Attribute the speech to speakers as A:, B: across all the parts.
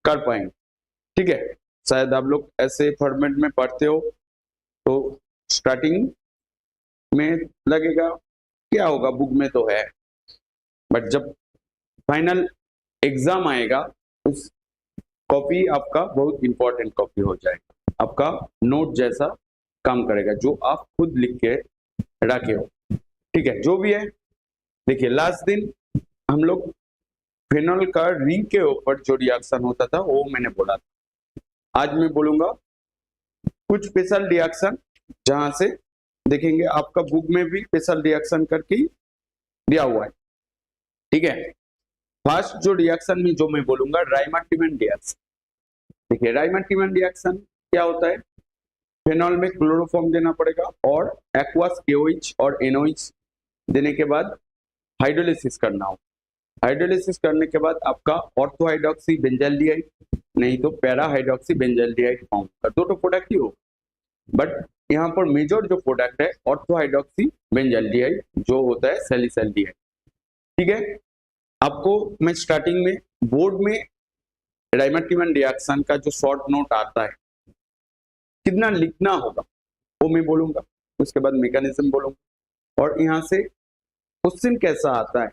A: कर पाएंगे। ठीक है, शायद आप लोग ऐसे फॉर्मेट में पढ़ते हो तो स्टार्टिंग में लगेगा क्या होगा, बुक में तो है, बट जब फाइनल एग्जाम आएगा उस कॉपी आपका बहुत इंपॉर्टेंट कॉपी हो जाएगा, आपका नोट जैसा काम करेगा जो आप खुद लिख के रखे हो। ठीक है, जो भी है, देखिए लास्ट दिन हम लोग फिनॉल का रिंग के ऊपर जो रिएक्शन होता था वो मैंने बोला था। आज मैं बोलूंगा कुछ स्पेशल रिएक्शन, जहां से देखेंगे आपका बुक में भी स्पेशल रिएक्शन करके दिया हुआ है। ठीक है, फर्स्ट जो रिएक्शन में जो मैं बोलूंगा राइमर-टिमन रिएक्शन। देखिए राइमर-टिमन रिएक्शन क्या होता है, फिनॉल में क्लोरोफॉर्म देना पड़ेगा और एक्वस KOH और NOH देने के बाद हाइड्रोलिसिस करना हो। हाइड्रोलिसिस करने के बाद आपका ऑर्थो हाइड्रोक्सी बेंजाल्डिहाइड नहीं तो पैरा हाइड्रोक्सी बेंजाल्डिहाइड फॉर्म का दो तो प्रोडक्ट ही हो, बट यहाँ पर मेजर जो प्रोडक्ट है ऑर्थो हाइड्रोक्सी बेंजाल्डिहाइड जो होता है सैलिसैल्डिहाइड। ठीक है, आपको मैं स्टार्टिंग में बोर्ड में राइमर-टिमन रिएक्शन का जो शॉर्ट नोट आता है कितना लिखना होगा वो मैं बोलूंगा, उसके बाद मैकेनिज्म बोलूंगा और यहाँ से क्वेश्चन कैसा आता है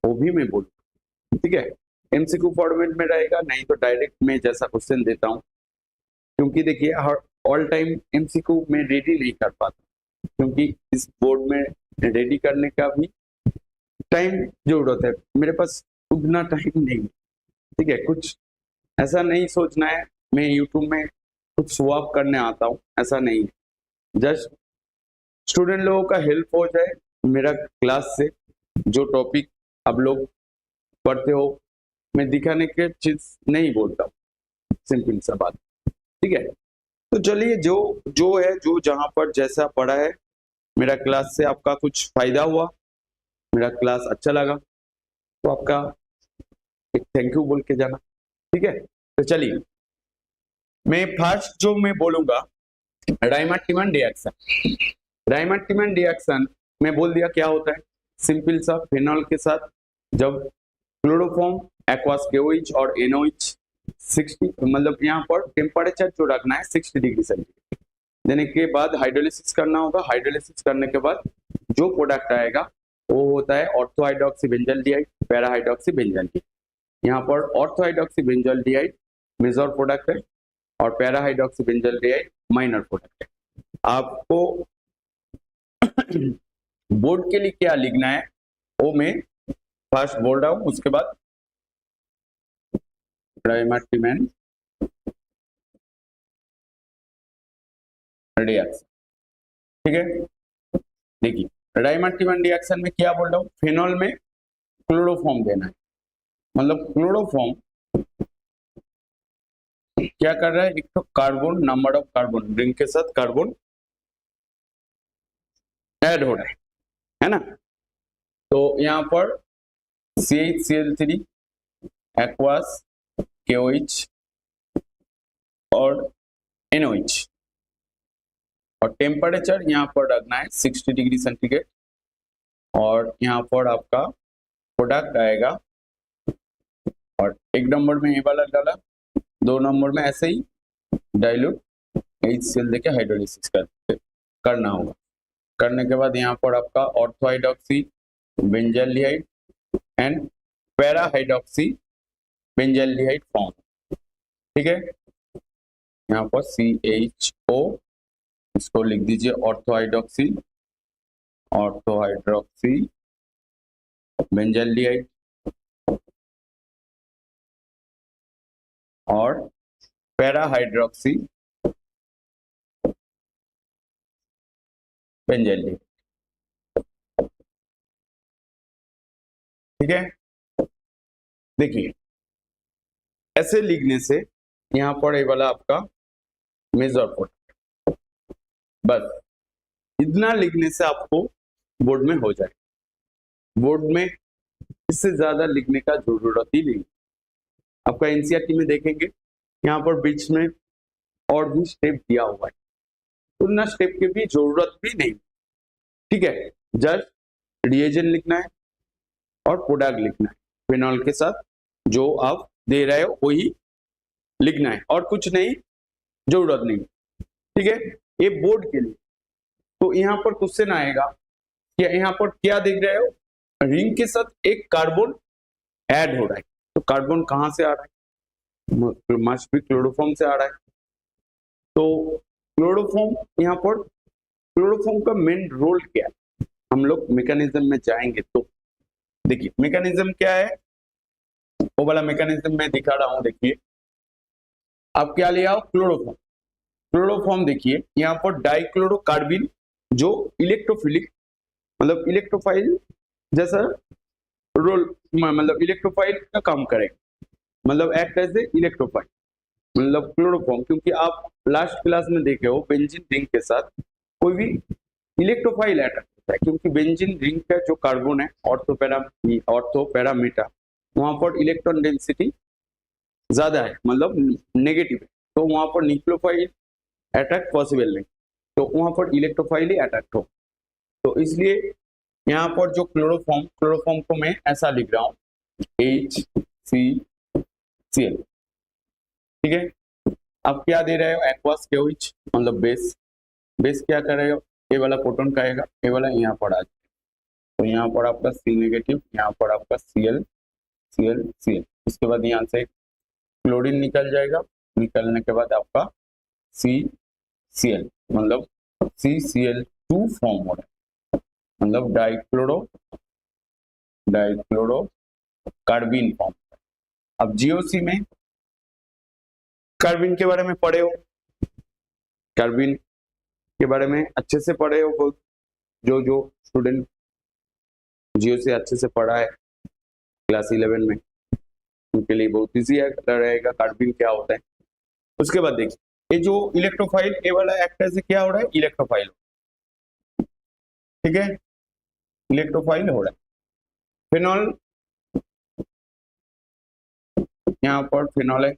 A: वो भी मैं बोलूंगा। ठीक है, MCQ फॉर्मेट में रहेगा, नहीं तो डायरेक्ट मैं जैसा क्वेश्चन देता हूँ, क्योंकि देखिए हर ऑल टाइम MCQ में रेडी नहीं कर पाता, क्योंकि इस बोर्ड में रेडी करने का भी टाइम जरूरत है, मेरे पास उतना टाइम नहीं है। ठीक है, कुछ ऐसा नहीं सोचना है मैं यूट्यूब में कुछ शो ऑफ करने आता हूँ, ऐसा नहीं है, जस्ट स्टूडेंट लोगों का हेल्प हो जाए मेरा क्लास से, जो टॉपिक आप लोग पढ़ते हो मैं दिखाने के चीज नहीं बोलता हूँ, सिंपल सा बात। ठीक है, तो चलिए जो जो है जो जहां पर जैसा पढ़ा है, मेरा क्लास से आपका कुछ फायदा हुआ, मेरा क्लास अच्छा लगा तो आपका एक थैंक यू बोल के जाना। ठीक है, तो चलिए मैं फर्स्ट जो मैं बोलूंगा राइमर-टिमन रिएक्शन। राइमर-टिमन रिएक्शन मैं बोल दिया क्या होता है, सिंपल सा फिनॉल के साथ जब क्लोरोफॉर्म एक्वस KOH और NOH 60 मतलब यहाँ पर टेम्परेचर जो रखना है 60 डिग्री सेंटीग्रेड देने के बाद हाइड्रोलिसिस करना होगा। हाइड्रोलिसिस करने के बाद जो प्रोडक्ट आएगा वो होता है ortho hydroxy benzaldehyde, para hydroxy benzaldehyde. यहाँ पर ortho hydroxy benzaldehyde major product है और para hydroxy benzaldehyde minor product है। आपको बोर्ड के लिए क्या लिखना है वो मैं फर्स्ट बोल रहा हूं, उसके बाद राइमर-टिमन रिएक्शन। ठीक है, देखिए राइमर-टिमन रिएक्शन में क्या बोल रहा हूँ, फिनॉल में क्लोरोफॉर्म देना है, मतलब क्लोरोफॉर्म क्या कर रहा है, एक तो carbon number of carbon ring के साथ कार्बन ऐड हो रहा है ना, तो यहाँ पर CH-Cl3 एक्वस KOH और NOH और टेम्परेचर यहाँ पर रखना है 60 डिग्री सेंटीग्रेड और यहाँ पर आपका प्रोडक्ट आएगा और एक नंबर में ये वाला डाला, दो नंबर में ऐसे ही डाइल्यूट HCl देके हाइड्रोलिसिस करना होगा। करने के बाद यहाँ पर आपका ortho hydroxy benzaldehyde and para hydroxy benzaldehyde form. ठीक है, यहाँ पर CHO इसको लिख दीजिए ऑर्थो हाइड्रोक्सी बेंजाल्डिहाइड और पैरा हाइड्रोक्सी बेंजाल्डिहाइड। ठीक है, देखिए ऐसे लिखने से यहाँ पर ये वाला आपका मेजर प्रोडक्ट, बस इतना लिखने से आपको बोर्ड में हो जाए। बोर्ड में इससे ज्यादा लिखने का जरूरत ही नहीं। आपका NCERT में देखेंगे यहाँ पर बीच में और भी स्टेप दिया हुआ है, उतना स्टेप की भी जरूरत भी नहीं। ठीक है, जस्ट रिएजेंट लिखना है और प्रोडक्ट लिखना है, फिनॉल के साथ जो आप दे रहे हो वही लिखना है और कुछ नहीं, जरूरत नहीं। ठीक है, ये बोर्ड के लिए। तो यहाँ पर क्वेश्चन आएगा कि यहाँ पर क्या देख रहे हो, रिंग के साथ एक कार्बन ऐड हो रहा है। तो कार्बन कहां से आ रहा है, मस्ट भी क्लोरोफॉर्म से आ रहा है। तो क्लोरोफॉर्म, यहाँ पर क्लोरोफॉर्म का मेन रोल क्या है, हम लोग मैकेनिज्म में जाएंगे तो देखिए मैकेनिज्म क्या है, वो वाला मैकेनिज्म मैं दिखा रहा हूं। देखिए आप क्या ले आओ, क्लोरोफॉर्म। क्लोरोफॉर्म देखिए यहाँ पर डाइक्लोरोकार्बिन जो इलेक्ट्रोफिलिक मतलब इलेक्ट्रोफाइल जैसा रोल, मतलब इलेक्ट्रोफाइल का काम करेगा, मतलब एक्ट एज ए इलेक्ट्रोफाइल, मतलब क्लोरोफॉर्म। क्योंकि आप लास्ट क्लास में देखे हो बेंजीन रिंग के साथ कोई भी इलेक्ट्रोफाइल अटैक होता है, क्योंकि बेंजीन रिंग का जो कार्बन है ऑर्थो पैरामीटर, वहां पर इलेक्ट्रॉन डेंसिटी ज्यादा है, मतलब नेगेटिव है, तो वहां पर न्यूक्लियोफाइल अटैक पॉसिबल नहीं, तो वहां पर इलेक्ट्रोफाइल ही अटैक हो। तो इसलिए यहाँ पर जो क्लोरोफॉर्म को मैं ऐसा लिख रहा हूँ HCCl। ठीक है, अब क्या दे रहे हो, एक्वास KOH मतलब बेस। बेस क्या करेगा, ये वाला प्रोटॉन का आएगा, ये वाला यहाँ पर आ जाएगा, तो यहाँ पर आपका C नेगेटिव, यहाँ पर आपका Cl। उसके बाद यहाँ से क्लोरीन निकल जाएगा, निकलने के बाद आपका CCl मतलब CCl2 फॉर्म हो रहा है, मतलब डाइक्लोरो कार्बिन फॉर्म। अब GOC में कार्बिन के बारे में पढ़े हो, कार्बिन के बारे में अच्छे से पढ़े हो, बहुत जो स्टूडेंट GOC अच्छे से पढ़ा है क्लास 11 में, उनके लिए बहुत इजी रहेगा कार्बिन क्या होता है। उसके बाद देखिए ये जो इलेक्ट्रोफाइल, ये वाला एक्टर से क्या हो रहा है, इलेक्ट्रोफाइल। ठीक है, इलेक्ट्रोफाइल हो रहा है। फिनॉल, यहाँ पर फिनॉल है,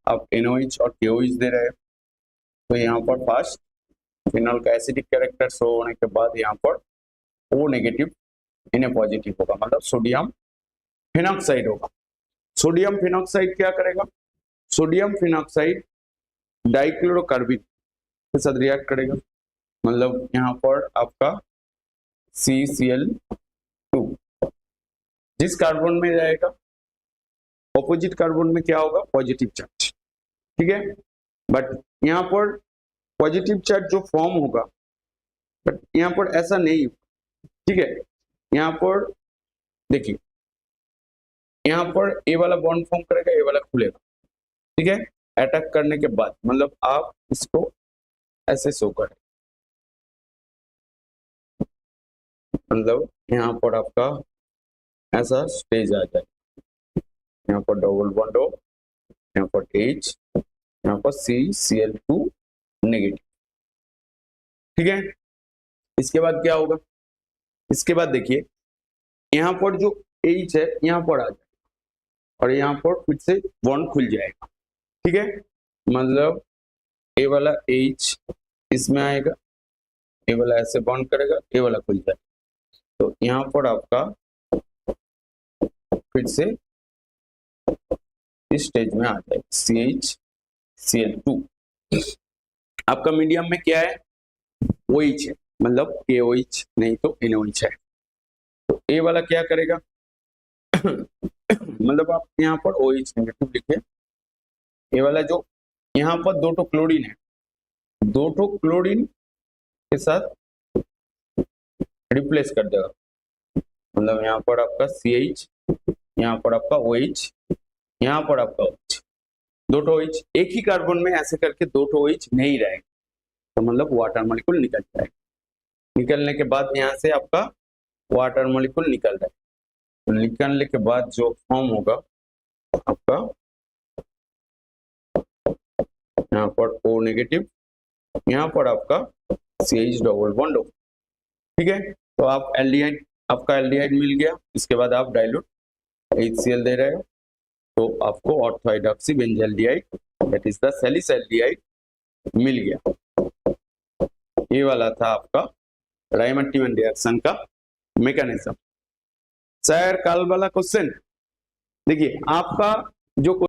A: आप NOH और KOH दे रहे हैं, तो यहाँ पर फर्स्ट फिनॉल का एसिडिक कैरेक्टर शो होने के बाद यहाँ पर O नेगेटिव Na पॉजिटिव होगा, मतलब सोडियम फिनॉक्साइड होगा। सोडियम फिनॉक्साइड क्या करेगा, सोडियम फिनॉक्साइड डाइक्लोरोकार्बिन के साथ रिएक्ट करेगा, मतलब यहाँ पर आपका CCl2 जिस कार्बन में जाएगा ऑपोजिट कार्बन में क्या होगा, पॉजिटिव चार्ज। ठीक है, बट यहाँ पर पॉजिटिव चार्ज जो फॉर्म होगा, बट यहाँ पर ऐसा नहीं। ठीक है, यहाँ पर देखिए यहाँ पर ए वाला बॉन्ड फॉर्म करेगा, ए वाला खुलेगा। ठीक है, अटैक करने के बाद मतलब आप इसको ऐसे शो करें, मतलब यहाँ पर आपका ऐसा स्टेज आ जाए, यहाँ पर डबल बॉन्ड हो, यहाँ पर H, यहाँ पर CCl2 नेगेटिव। ठीक है, इसके बाद क्या होगा, इसके बाद देखिए यहाँ पर जो H है यहाँ पर आ जाएगा और यहाँ पर फिर से बॉन्ड खुल जाएगा। ठीक है, मतलब ए वाला H इसमें आएगा, ए वाला ऐसे बॉन्ड करेगा, ए वाला खुल जाएगा, तो यहाँ पर आपका फिर से इस स्टेज में आ जाएगा CHCl2। आपका मीडियम में क्या है, OH है, मतलब KOH नहीं तो NOH है, तो ए वाला क्या करेगा मतलब आप यहाँ पर OH नेगेटिव लिखे, ये वाला जो यहाँ पर दो क्लोरीन है, दो क्लोरीन के साथ रिप्लेस कर देगा, मतलब यहाँ पर आपका CH, यहाँ पर आपका OH, यहाँ पर आपका OH, दो OH एक ही कार्बन में ऐसे करके दो OH नहीं रहेगा, तो मतलब वाटर मॉलिक्यूल निकल जाएगा। निकलने के बाद यहाँ से आपका वाटर मॉलिक्यूल निकल जाएगा, तो निकलने के बाद जो फॉर्म होगा आपका यहाँ पर O नेगेटिव, यहाँ पर आपका CH डबल बॉन्ड हो। ठीक है, तो आप एल्डिहाइड, आपका एल्डिहाइड मिल गया। इसके बाद आप डाइल्यूट HCl दे रहे हो, तो आपको ortho hydroxy benzaldehyde that is the salicylaldehyde मिल गया। ये वाला था आपका रायमन-टीमन रिएक्शन का मैकेनिज्म। सर कल वाला क्वेश्चन देखिए, आपका जो